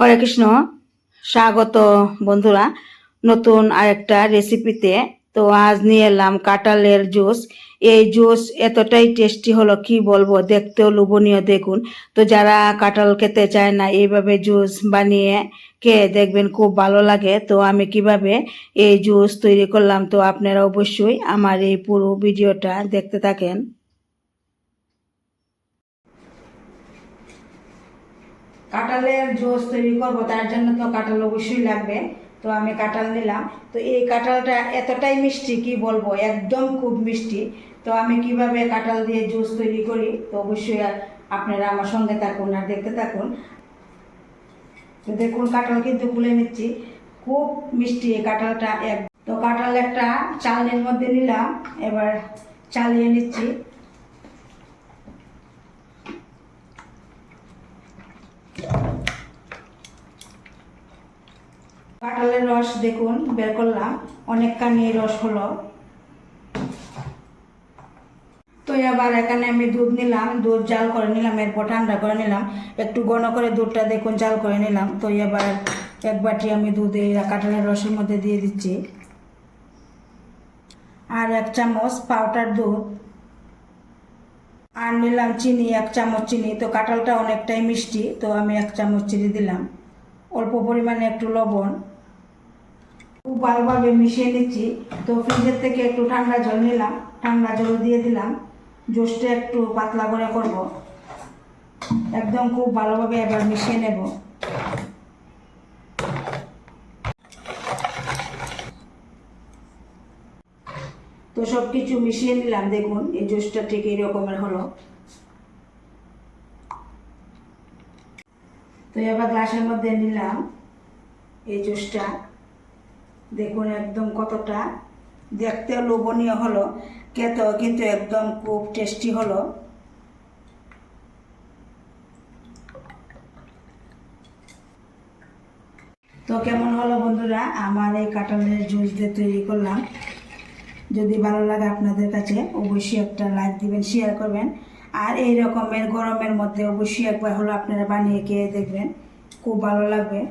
হরে কৃষ্ণ, স্বাগত বন্ধুরা নতুন আরেকটা রেসিপিতে। তো আজ নিয়ে এলাম কাঁঠালের জুস। এই জুস এতটাই টেস্টি হলো কি বলবো, দেখতেও লোভনীয়। দেখুন, তো যারা কাঁঠাল খেতে চায় না এইভাবে জুস বানিয়ে খেয়ে দেখবেন, খুব ভালো লাগে। তো আমি কিভাবে এই জুস তৈরি করলাম, তো আপনারা অবশ্যই আমার এই পুরো ভিডিওটা দেখতে থাকেন। কাঁঠালের জুস তৈরি করব, তার জন্য তো কাঁঠাল অবশ্যই লাগবে। তো আমি কাঁঠাল নিলাম। তো এই কাঁঠালটা এতটাই মিষ্টি কি বলবো, একদম খুব মিষ্টি। তো আমি কিভাবে কাঁঠাল দিয়ে জুস তৈরি করি, তো অবশ্যই আপনারা আমার সঙ্গে থাকুন আর দেখতে থাকুন। তো দেখুন, কাঁঠাল কিন্তু খুলে নিচ্ছি, খুব মিষ্টি এই কাঁঠালটা। তো কাঁঠাল একটা চালনির মধ্যে নিলাম, এবার চালিয়ে নিচ্ছি। কাঁঠালের রস দেখুন বের করলাম, অনেকখানি রস হলো। তো এবার এখানে আমি দুধ নিলাম, দুধ জাল করে নিলাম, এরপর ঠান্ডা করে নিলাম। একটু ঘন করে দুধটা দেখুন জাল করে নিলাম। তো এবার এক বাটি আমি দুধ এই কাঁঠালের রসের মধ্যে দিয়ে দিচ্ছি, আর 1 চামচ পাউডার দুধ, আর নিলাম চিনি 1 চামচ চিনি। তো কাঁঠালটা অনেকটাই মিষ্টি, তো আমি 1 চামচ চিনি দিলাম, অল্প পরিমাণে একটু লবণ। খুব ভালোভাবে মিশিয়ে নিচ্ছি। তো ফ্রিজের থেকে একটু ঠান্ডা জল নিলাম, ঠান্ডা জল দিয়ে দিলাম। জুসটা একটু পাতলা করে করব, একদম খুব ভালোভাবে এবার মিশিয়ে নেব। তো সব কিছু মিশিয়ে নিলাম, দেখুন এই জুসটা ঠিক এই রকমের হলো। তো এবার গ্লাসের মধ্যে নিলাম এই জুসটা, দেখুন একদম কতটা দেখতে লোভনীয় হলো, খেতেও কিন্তু একদম খুব টেস্টি হলো। তো কেমন হলো বন্ধুরা আমার এই কাঁঠালের জুস দিয়ে তৈরি করলাম। যদি ভালো লাগে আপনাদের কাছে অবশ্যই একটা লাইক দিবেন, শেয়ার করবেন। আর এই রকমের গরমের মধ্যে অবশ্যই একবার হলো আপনারা বানিয়ে খেয়ে দেখবেন, খুব ভালো লাগবে।